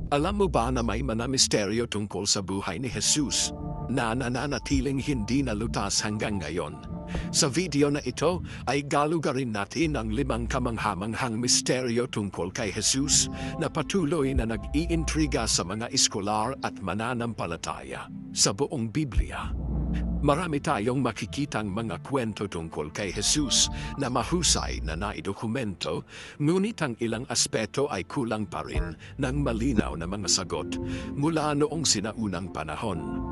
Alam mo ba na may mga misteryo tungkol sa buhay ni Jesus na nananatiling hindi nalutas hanggang ngayon? Sa video na ito ay galugarin natin ang 5 kamanghamanghang misteryo tungkol kay Jesus na patuloy na nag-iintriga sa mga eskolar at mananampalataya sa buong Biblia. Marami tayong makikitang mga kwento tungkol kay Jesus na mahusay na naidokumento, ngunit ang ilang aspeto ay kulang pa rin ng malinaw na mga sagot mula noong sinaunang panahon.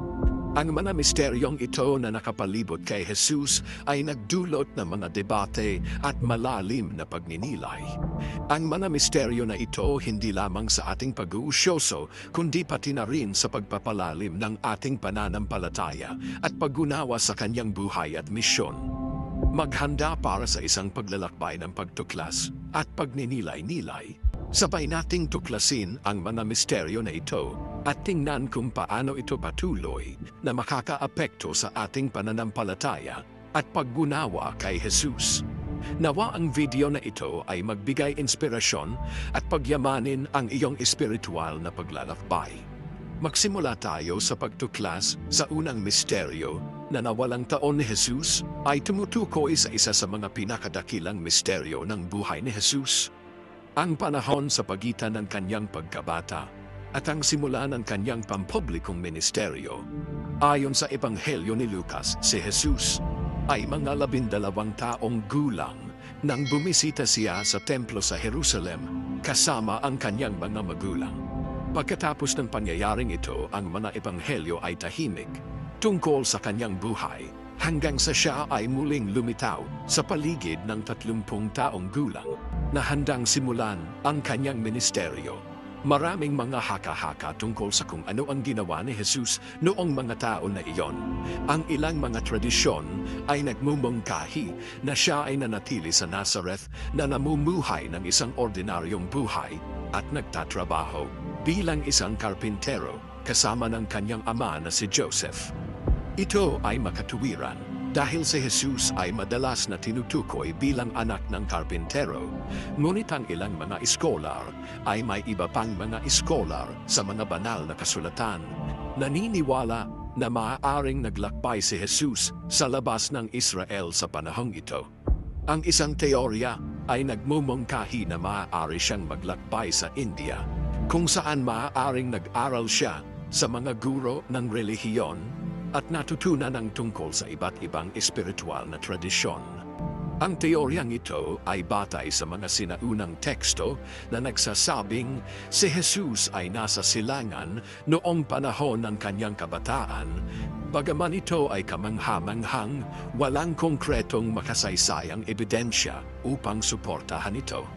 Ang mga misteryong ito na nakapalibot kay Jesus ay nagdulot ng mga debate at malalim na pagninilay. Ang mga misteryo na ito hindi lamang sa ating pag-uusyoso, kundi pati na rin sa pagpapalalim ng ating pananampalataya at pag-unawa sa kanyang buhay at misyon. Maghanda para sa isang paglalakbay ng pagtuklas at pagninilay-nilay. Sabay nating tuklasin ang mga misteryo na ito at tingnan kung paano ito patuloy na makakaapekto sa ating pananampalataya at paggunawa kay Jesus. Nawa ang video na ito ay magbigay inspirasyon at pagyamanin ang iyong espiritual na paglalakbay. Magsimula tayo sa pagtuklas sa unang misteryo na nawalang taon ni Jesus ay tumutukoy sa isa sa mga pinakadakilang misteryo ng buhay ni Jesus. Ang panahon sa pagitan ng kanyang pagkabata at ang simula ng kanyang pampublikong ministeryo. Ayon sa Ebanghelyo ni Lucas, si Jesus ay mga 12 taong gulang nang bumisita siya sa templo sa Jerusalem kasama ang kanyang mga magulang. Pagkatapos ng pangyayaring ito, ang mga ebanghelyo ay tahimik tungkol sa kanyang buhay hanggang sa siya ay muling lumitaw sa paligid ng 30 taong gulang na handang simulan ang kanyang ministeryo. Maraming mga haka-haka tungkol sa kung ano ang ginawa ni Jesus noong mga taon na iyon. Ang ilang mga tradisyon ay nagmumungkahi na siya ay nanatili sa Nazareth na namumuhay ng isang ordinaryong buhay at nagtatrabaho bilang isang karpintero kasama ng kanyang ama na si Joseph. Ito ay makatuwiran dahil si Jesus ay madalas na tinutukoy bilang anak ng karpintero, ngunit ang ilang mga iskolar ay may iba pang mga iskolar sa mga banal na kasulatan. Naniniwala na maaaring naglakbay si Jesus sa labas ng Israel sa panahong ito. Ang isang teorya ay nagmumungkahi na maaari siyang maglakbay sa India, kung saan maaaring nag-aral siya sa mga guro ng relihiyon at natutunan ang tungkol sa iba't ibang espiritual na tradisyon. Ang teoryang ito ay batay sa mga sinaunang teksto na nagsasabing si Jesus ay nasa silangan noong panahon ng kanyang kabataan, bagaman ito ay kamangha-manghang, walang konkretong makasaysayang ebidensya upang suportahan ito.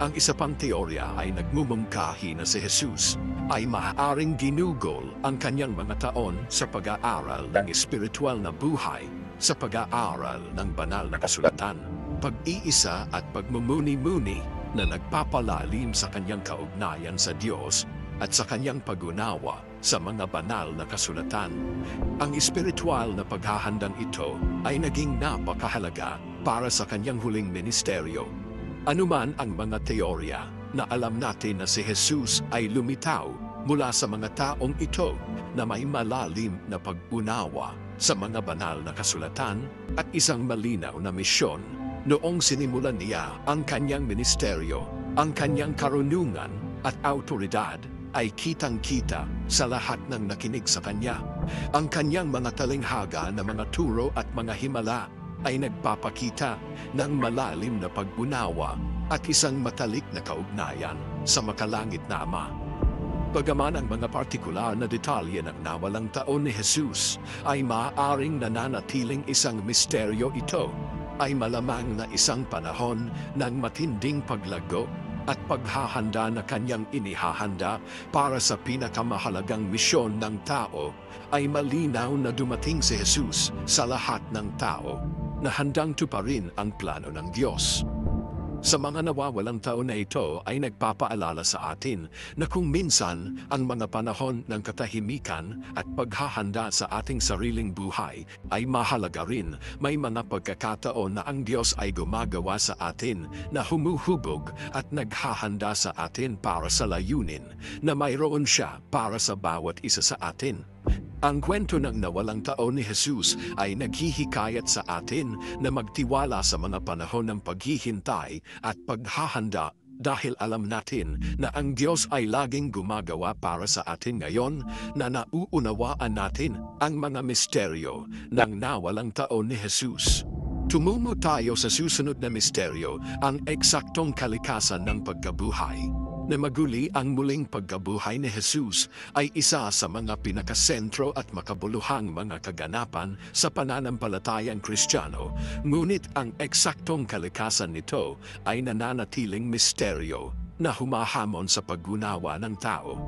Ang isa pang teorya ay nagmumungkahi na si Jesus ay maaaring ginugol ang kanyang mga taon sa pag-aaral ng espiritual na buhay, sa pag-aaral ng banal na kasulatan, pag-iisa at pagmumuni-muni na nagpapalalim sa kanyang kaugnayan sa Diyos at sa kanyang pag-unawa sa mga banal na kasulatan. Ang espiritual na paghahandang ito ay naging napakahalaga para sa kanyang huling ministeryo. Anuman ang mga teorya na alam natin na si Jesus ay lumitaw mula sa mga taong ito na may malalim na pag-unawa sa mga banal na kasulatan at isang malinaw na misyon. Noong sinimulan niya ang kanyang ministeryo, ang kanyang karunungan at autoridad ay kitang-kita sa lahat ng nakinig sa kanya. Ang kanyang mga talinghaga na mga turo at mga himala ay nagpapakita ng malalim na pag-unawa at isang matalik na kaugnayan sa makalangit na Ama. Bagaman ang mga partikular na detalye ng nawalang taon ni Jesus ay maaaring nananatiling isang misteryo, ito ay malamang na isang panahon ng matinding paglago at paghahanda na kanyang inihahanda para sa pinakamahalagang misyon ng tao. Ay malinaw na dumating si Jesus sa lahat ng tao na handang tuparin ang plano ng Diyos. Sa mga nawawalang taon na ito ay nagpapaalala sa atin na kung minsan ang mga panahon ng katahimikan at paghahanda sa ating sariling buhay ay mahalaga rin, may mga pagkakataon na ang Diyos ay gumagawa sa atin na humuhubog at naghahanda sa atin para sa layunin na mayroon siya para sa bawat isa sa atin. Ang kwento ng nawalang taon ni Jesus ay naghihikayat sa atin na magtiwala sa mga panahon ng paghihintay at paghahanda dahil alam natin na ang Diyos ay laging gumagawa para sa atin ngayon na nauunawaan natin ang mga misteryo ng nawalang taon ni Jesus. Tumungo tayo sa susunod na misteryo, ang eksaktong kalikasan ng pagkabuhay. Na maguli ang muling pagkabuhay ni Jesus ay isa sa mga pinakasentro at makabuluhang mga kaganapan sa pananampalatayang Kristiyano, ngunit ang eksaktong kalikasan nito ay nananatiling misteryo na humahamon sa pag-unawa ng tao.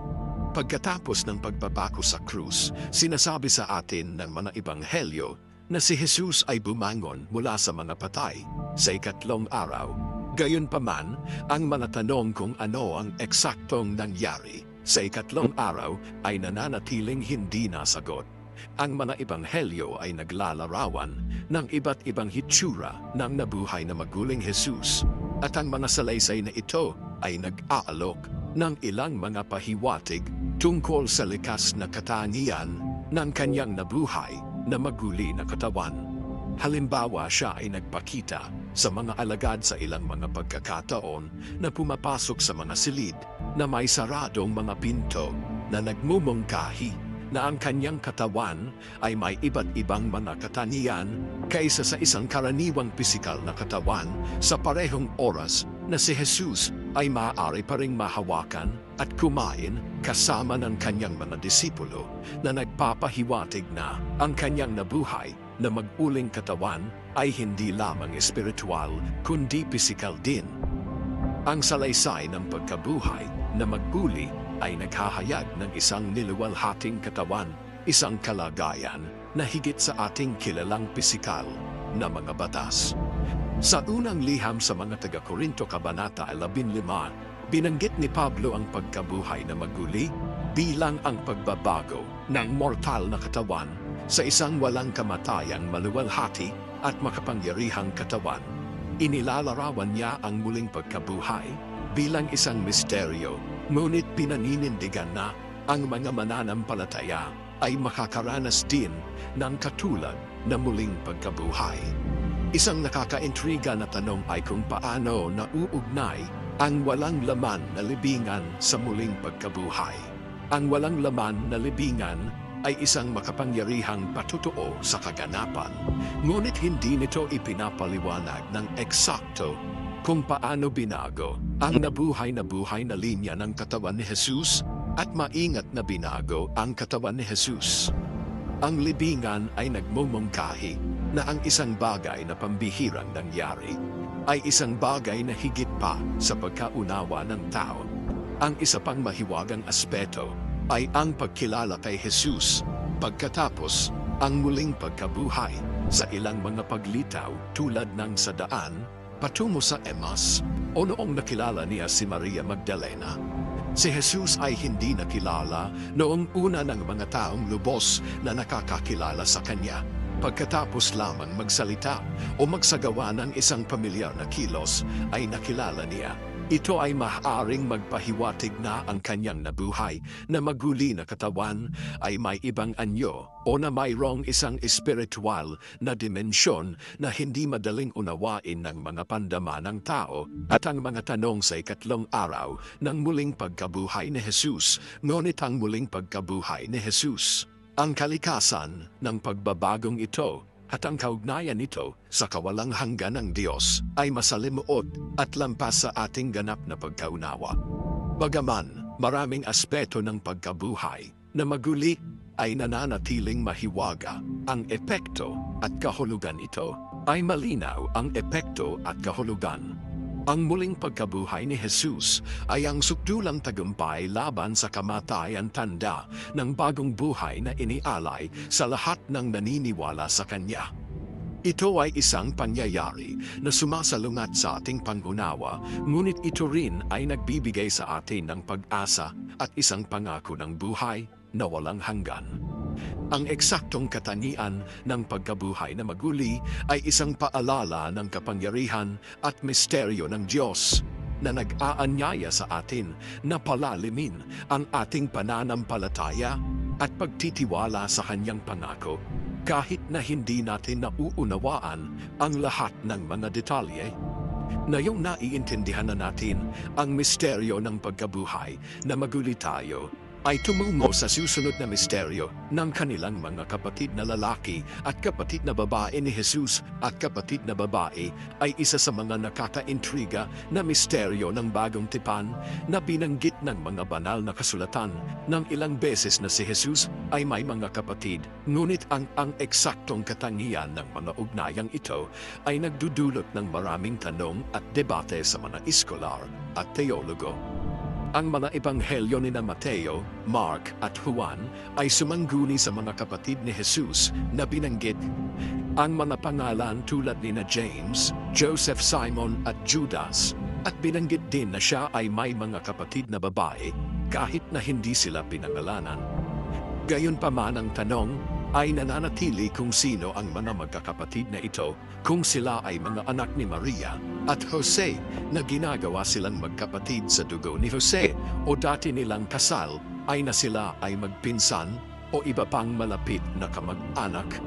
Pagkatapos ng pagbabako sa krus, sinasabi sa atin ng mga ebanghelyo na si Jesus ay bumangon mula sa mga patay sa ikatlong araw. Gayunpaman, ang mga tanong kung ano ang eksaktong nangyari sa ikatlong araw ay nananatiling hindi nasagot. Ang mga ebanghelyo ay naglalarawan ng iba't ibang hitsura ng nabuhay na maguling Jesus, at ang mga salaysay na ito ay nag-aalok ng ilang mga pahiwatig tungkol sa likas na katangian ng kanyang nabuhay na maguli na katawan. Halimbawa, siya ay nagpakita sa mga alagad sa ilang mga pagkakataon na pumapasok sa mga silid na may saradong mga pinto na nagmumungkahi na ang kanyang katawan ay may iba't ibang mga katangian kaysa sa isang karaniwang pisikal na katawan. Sa parehong oras na si Jesus ay maaari pa ring mahawakan at kumain kasama ng kanyang mga disipulo na nagpapahiwatig na ang kanyang nabuhay na mag-uling katawan ay hindi lamang espiritual kundi pisikal din. Ang salaysay ng pagkabuhay na mag-uli ay naghahayag ng isang niluwalhating katawan, isang kalagayan na higit sa ating kilalang pisikal na mga batas. Sa unang liham sa mga taga-Korinto Kabanata 15, binanggit ni Pablo ang pagkabuhay na maguli bilang ang pagbabago ng mortal na katawan sa isang walang kamatayang maluwalhati at makapangyarihang katawan. Inilalarawan niya ang muling pagkabuhay bilang isang misteryo, ngunit pinaninindigan na ang mga mananampalataya ay makakaranas din ng katulad na muling pagkabuhay. Isang nakakaintriga na tanong ay kung paano nauugnay ang walang laman na libingan sa muling pagkabuhay. Ang walang laman na libingan ay isang makapangyarihang patutuo sa kaganapan, ngunit hindi nito ipinapaliwanag ng eksakto kung paano binago ang nabuhay na linya ng katawan ni Jesus at maingat na binago ang katawan ni Jesus. Ang libingan ay nagmumungkahi na ang isang bagay na pambihirang nangyari ay isang bagay na higit pa sa pagkaunawa ng tao. Ang isa pang mahiwagang aspeto ay ang pagkilala kay Jesus pagkatapos ang muling pagkabuhay sa ilang mga paglitaw tulad ng sa daan patungo sa Emmaus o noong nakilala niya si Maria Magdalena. Si Jesus ay hindi nakilala noong una ng mga taong lubos na nakakakilala sa kanya. Pagkatapos lamang magsalita o magsagawa ng isang pamilyar na kilos ay nakilala niya. Ito ay maaaring magpahiwatig na ang kanyang nabuhay na maguli na katawan ay may ibang anyo o na mayroong isang espiritual na dimensyon na hindi madaling unawain ng mga pandama ng tao. At ang mga tanong sa ikatlong araw ng muling pagkabuhay ni Jesus, ngunit ang muling pagkabuhay ni Jesus, ang kalikasan ng pagbabagong ito at ang kaugnayan nito sa kawalang hanggan ng Diyos ay masalimuot at lampas sa ating ganap na pagkaunawa. Bagaman maraming aspeto ng pagkabuhay na maguli ay nananatiling mahiwaga, ang epekto at kahulugan nito ay malinaw. Ang epekto at kahulugan. Ang muling pagkabuhay ni Jesus ay ang sukdulang tagumpay laban sa kamatayan, tanda ng bagong buhay na inialay sa lahat ng naniniwala sa Kanya. Ito ay isang pangyayari na sumasalungat sa ating pangunawa, ngunit ito rin ay nagbibigay sa atin ng pag-asa at isang pangako ng buhay na walang hanggan. Ang eksaktong katangian ng pagkabuhay na maguli ay isang paalala ng kapangyarihan at misteryo ng Diyos na nag-aanyaya sa atin na palalimin ang ating pananampalataya at pagtitiwala sa kanyang pangako. Kahit na hindi natin nauunawaan ang lahat ng mga detalye, ngayong naiintindihan na natin ang misteryo ng pagkabuhay na maguli tayo, ay tumungo sa susunod na misteryo ng kanilang mga kapatid na lalaki at kapatid na babae ni Jesus at kapatid na babae ay isa sa mga nakakaintriga na misteryo ng bagong tipan na binanggit ng mga banal na kasulatan ng ilang beses na si Jesus ay may mga kapatid, ngunit ang eksaktong katangian ng mga ugnayang ito ay nagdudulot ng maraming tanong at debate sa mga iskolar at teologo. Ang mga ebanghelyo ni Mateo, Mark at Juan ay sumangguni sa mga kapatid ni Jesus na binanggit. Ang mga pangalan tulad ni James, Joseph, Simon at Judas, at binanggit din na siya ay may mga kapatid na babae kahit na hindi sila pinangalanan. Gayunpaman ang tanong ay nananatili kung sino ang mga magkakapatid na ito, kung sila ay mga anak ni Maria at Jose na ginagawa silang magkapatid sa dugo ni Jose o dati nilang kasal ay na sila ay magpinsan o iba pang malapit na kamag-anak.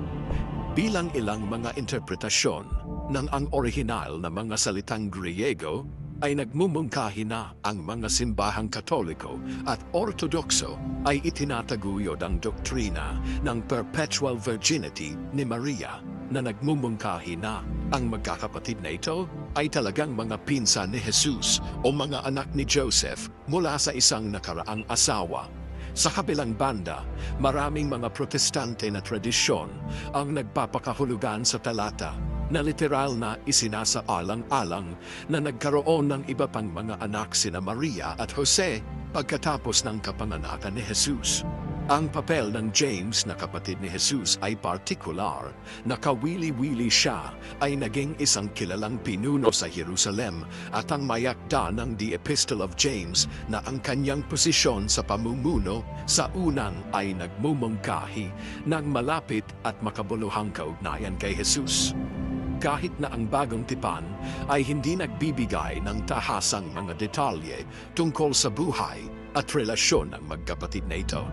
Bilang ilang mga interpretasyon ng ang orihinal na mga salitang Griego ay nagmumungkahi na ang mga simbahang Katoliko at Ortodokso ay itinataguyod ang doktrina ng perpetual virginity ni Maria na nagmumungkahi na ang magkakapatid na ito ay talagang mga pinsan ni Jesus o mga anak ni Joseph mula sa isang nakaraang asawa. Sa kabilang banda, maraming mga protestante na tradisyon ang nagpapakahulugan sa talata na literal na isinasaalang-alang na nagkaroon ng iba pang mga anak sina Maria at Jose pagkatapos ng kapanganakan ni Jesus. Ang papel ng James na kapatid ni Jesus ay partikular. Nakawili-wili siya ay naging isang kilalang pinuno sa Jerusalem at ang mayakda ng The Epistle of James na ang kanyang posisyon sa pamumuno sa unang ay nagmumungkahi ng malapit at makabuluhang kaugnayan kay Jesus. Kahit na ang bagong tipan ay hindi nagbibigay ng tahasang mga detalye tungkol sa buhay at relasyon ng magkapatid na ito.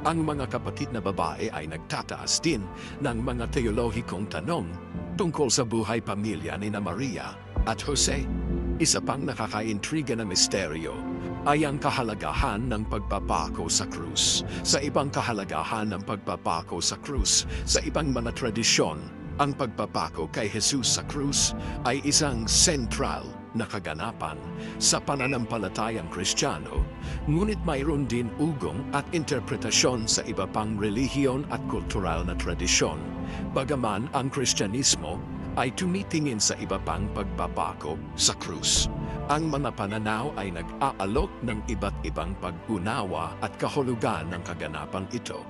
Ang mga kapatid na babae ay nagtataas din ng mga teolohikong tanong tungkol sa buhay pamilya ni Maria at Jose. Isa pang nakakaintriga na misteryo ay ang kahalagahan ng pagpapako sa krus. Sa ibang kahalagahan ng pagpapako sa krus, sa ibang mga tradisyon, ang pagpapako kay Jesus sa krus ay isang sentral na kaganapan sa pananampalatayang Kristiyano, ngunit mayroon din ugong at interpretasyon sa iba pang relihiyon at kultural na tradisyon. Bagaman ang Kristyanismo ay tumitingin sa iba pang pagpapako sa krus. Ang mga pananaw ay nag-aalok ng iba't ibang pag-unawa at kahulugan ng kaganapang ito.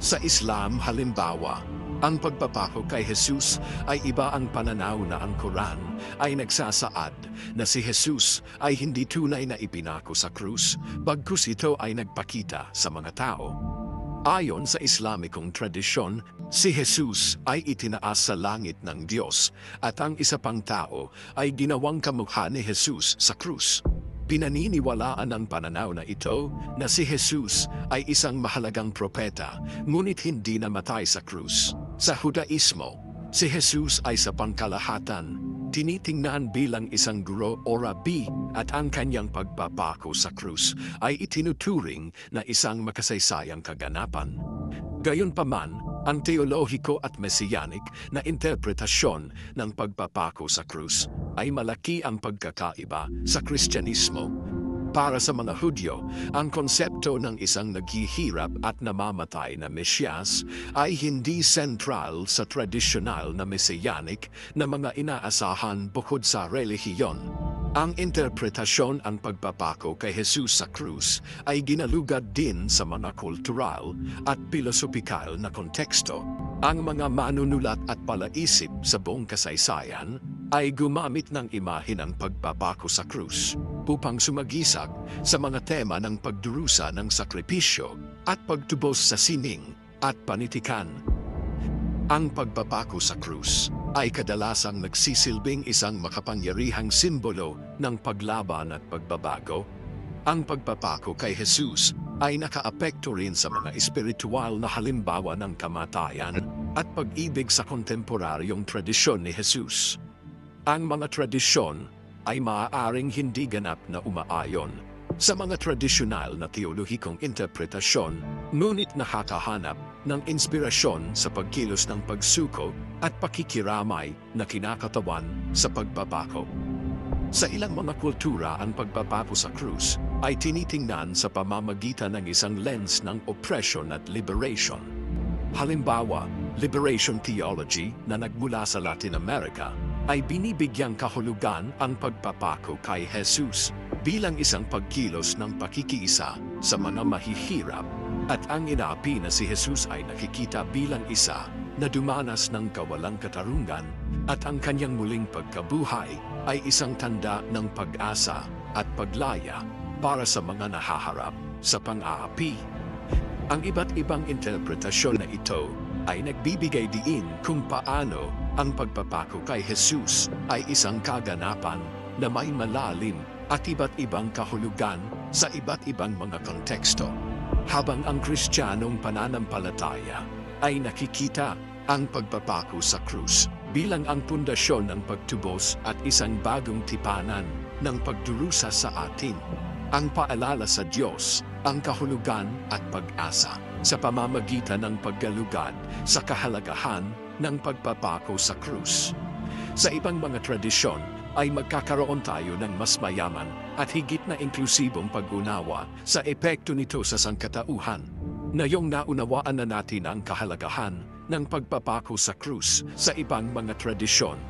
Sa Islam halimbawa, ang pagpapako kay Jesus ay iba ang pananaw na ang Quran ay nagsasaad na si Jesus ay hindi tunay na ipinako sa krus, bagkus ito ay nagpakita sa mga tao. Ayon sa Islamikong tradisyon, si Jesus ay itinaas sa langit ng Diyos at ang isa pang tao ay ginawang kamukha ni Jesus sa krus. Pinaniniwalaan ng pananaw na ito na si Jesus ay isang mahalagang propeta, ngunit hindi namatay sa krus. Sa Judaismo, si Jesus ay sa pangkalahatan tinitingnan bilang isang guro o rabi at ang kanyang pagpapako sa krus ay itinuturing na isang makasaysayang kaganapan. Gayunpaman, ang teolohiko at mesiyanik na interpretasyon ng pagpapako sa krus ay malaki ang pagkakaiba sa Kristyanismo. Para sa mga Hudyo, ang konsepto ng isang naghihirap at namamatay na Mesyas ay hindi sentral sa tradisyonal na mesiyanik na mga inaasahan bukod sa relihiyon. Ang interpretasyon ang pagpapako kay Jesus sa krus ay ginalugad din sa mga kultural at pilosopikal na konteksto. Ang mga manunulat at palaisip sa buong kasaysayan ay gumamit ng imahe ng pagpapako sa krus upang sumagisag sa mga tema ng pagdurusa ng sakripisyo at pagtubos sa sining at panitikan. Ang pagpapako sa krus ay kadalasang nagsisilbing isang makapangyarihang simbolo ng paglaban at pagbabago. Ang pagpapako kay Jesus ay nakaapekto rin sa mga espiritual na halimbawa ng kamatayan at pag-ibig sa kontemporaryong tradisyon ni Jesus. Ang mga tradisyon ay maaaring hindi ganap na umaayon sa mga tradisyonal na teolohikong interpretasyon, ngunit nakakahanap ng inspirasyon sa pagkilos ng pagsuko at pakikiramay na kinakatawan sa pagpapako. Sa ilang mga kultura, ang pagpapako sa krus ay tinitingnan sa pamamagitan ng isang lens ng oppression at liberation. Halimbawa, liberation theology na nagmula sa Latin America ay binibigyang kahulugan ang pagpapako kay Jesus bilang isang pagkilos ng pakikiisa sa mga mahihirap, at ang inaapi na si Jesus ay nakikita bilang isa na dumanas ng kawalang katarungan, at ang kanyang muling pagkabuhay ay isang tanda ng pag-asa at paglaya para sa mga nahaharap sa pang-aapi. Ang iba't ibang interpretasyon na ito ay nagbibigay diin kung paano ang pagpapako kay Jesus ay isang kaganapan na may malalim at iba't ibang kahulugan sa iba't ibang mga konteksto. Habang ang Kristiyanong pananampalataya ay nakikita ang pagpapako sa krus bilang ang pundasyon ng pagtubos at isang bagong tipanan ng pagdurusa sa atin. Ang paalala sa Diyos, ang kahulugan at pag-asa sa pamamagitan ng paggalugad sa kahalagahan ng pagpapako sa krus. Sa ibang mga tradisyon ay magkakaroon tayo ng mas mayaman at higit na inklusibong pag-unawa sa epekto nito sa sangkatauhan. Ngayong naunawaan na natin ang kahalagahan ng pagpapako sa krus sa ibang mga tradisyon,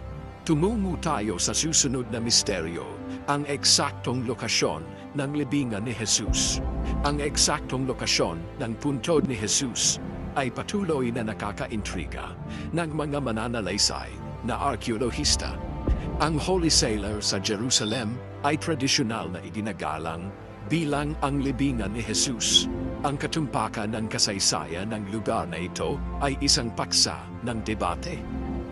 tumungo tayo sa susunod na misteryo, ang eksaktong lokasyon ng libingan ni Jesus. Ang eksaktong lokasyon ng puntod ni Jesus ay patuloy na nakakaintriga ng mga mananalaysay na arkeolohista. Ang Holy Sailor sa Jerusalem ay tradisyonal na iginagalang bilang ang libingan ni Jesus. Ang katumpakan ng kasaysayan ng lugar na ito ay isang paksa ng debate.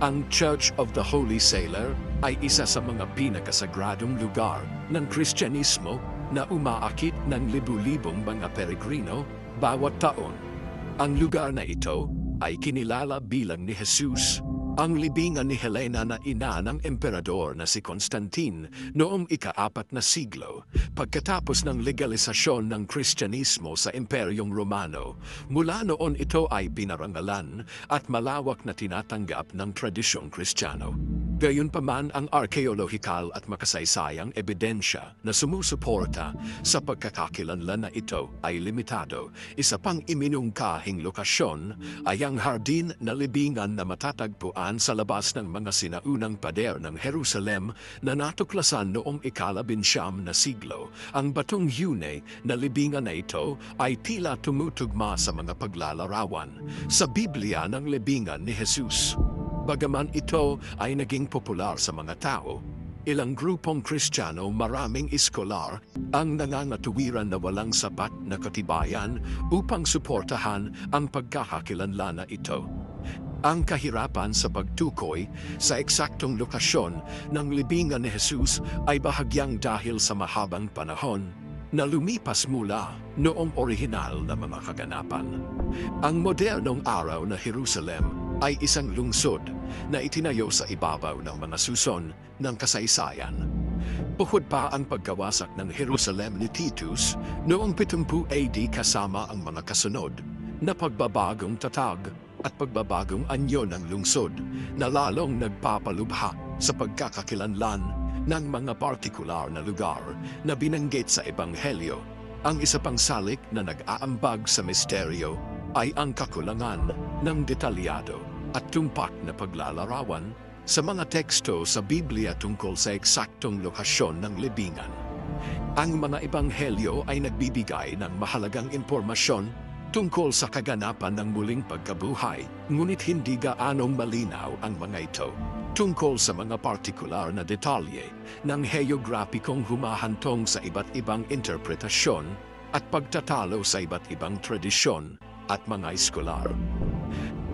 Ang Church of the Holy Sailor ay isa sa mga pinakasagradong lugar ng Kristyanismo na umaakit ng libu-libong mga peregrino bawat taon. Ang lugar na ito ay kinilala bilang ni Jesus, ang libingan ni Helena na ina ng emperador na si Constantine noong ika-4 na siglo, pagkatapos ng legalisasyon ng Kristyanismo sa Imperyong Romano. Mula noon ito ay pinarangalan at malawak na tinatanggap ng tradisyong Kristiyano. Gayunpaman, ang arkeolohikal at makasaysayang ebidensya na sumusuporta sa pagkakakilanlan na ito ay limitado. Isa pang iminungkahing lokasyon ay ang hardin na libingan na matatagpuan sa labas ng mga sinaunang pader ng Jerusalem na natuklasan noong ika-19 na siglo. Ang batong Yune na libingan na ito ay tila tumutugma sa mga paglalarawan sa Biblia ng libingan ni Jesus. Bagaman ito ay naging popular sa mga tao, ilang grupong Kristiyano, maraming iskolar ang nangangatuwiran na walang sapat na katibayan upang suportahan ang pagkakakilanlan na ito. Ang kahirapan sa pagtukoy sa eksaktong lokasyon ng libingan ni Jesus ay bahagyang dahil sa mahabang panahon na lumipas mula noong orihinal na mga kaganapan. Ang modernong araw na Jerusalem ay isang lungsod na itinayo sa ibabaw ng mga suson ng kasaysayan. Bukod pa ang pagkawasak ng Jerusalem ni Titus noong 70 AD kasama ang mga kasunod na pagbabagong tatag at pagbabagong anyo ng lungsod na lalong nagpapalubha sa pagkakakilanlan ng mga partikular na lugar na binanggit sa Ebanghelyo. Ang isa pang salik na nag-aambag sa misteryo ay ang kakulangan ng detalyado at tumpak na paglalarawan sa mga teksto sa Biblia tungkol sa eksaktong lokasyon ng libingan. Ang mga ebanghelyo ay nagbibigay ng mahalagang impormasyon tungkol sa kaganapan ng muling pagkabuhay, ngunit hindi gaanong malinaw ang mga ito tungkol sa mga partikular na detalye ng heograpikong humahantong sa iba't ibang interpretasyon at pagtatalo sa iba't ibang tradisyon at mga eskolar.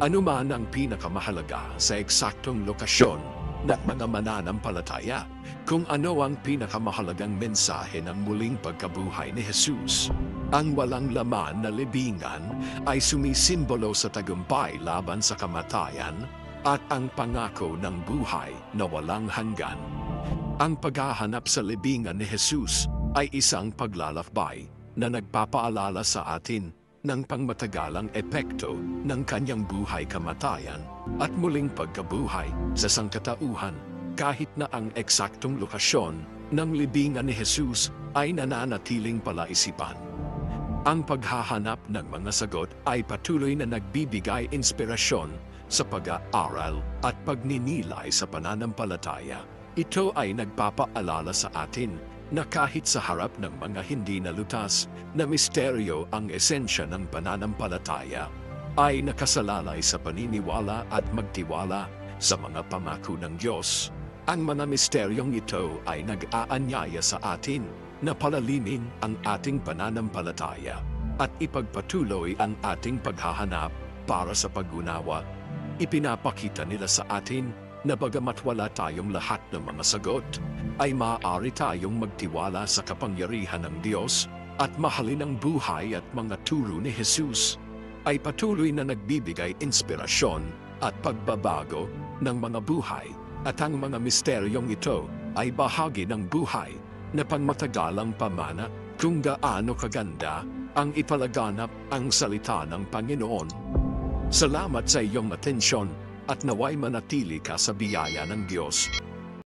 Ano man ang pinakamahalaga sa eksaktong lokasyon ng mga mananampalataya, kung ano ang pinakamahalagang mensahe ng muling pagkabuhay ni Jesus. Ang walang laman na libingan ay sumisimbolo sa tagumpay laban sa kamatayan at ang pangako ng buhay na walang hanggan. Ang paghahanap sa libingan ni Jesus ay isang paglalakbay na nagpapaalala sa atin ng pangmatagalang epekto ng kanyang buhay-kamatayan at muling pagkabuhay sa sangkatauhan, kahit na ang eksaktong lokasyon ng libingan ni Jesus ay nananatiling palaisipan. Ang paghahanap ng mga sagot ay patuloy na nagbibigay inspirasyon sa pag-aaral at pagninilay sa pananampalataya. Ito ay nagpapaalala sa atin na kahit sa harap ng mga hindi nalutas na misteryo, ang esensya ng pananampalataya ay nakasalalay sa paniniwala at magtiwala sa mga pangako ng Diyos. Ang mga misteryong ito ay nag-aanyaya sa atin na palalimin ang ating pananampalataya at ipagpatuloy ang ating paghahanap para sa pag-unawa. Ipinapakita nila sa atin na bagamat wala tayong lahat ng mga sagot, ay maaari tayong magtiwala sa kapangyarihan ng Diyos at mahalin ang buhay at mga turo ni Jesus ay patuloy na nagbibigay inspirasyon at pagbabago ng mga buhay, at ang mga misteryong ito ay bahagi ng buhay na pangmatagalang pamana kung gaano kaganda ang ipalaganap ang salita ng Panginoon. Salamat sa iyong atensyon at naway manatili ka sa biyaya ng Diyos.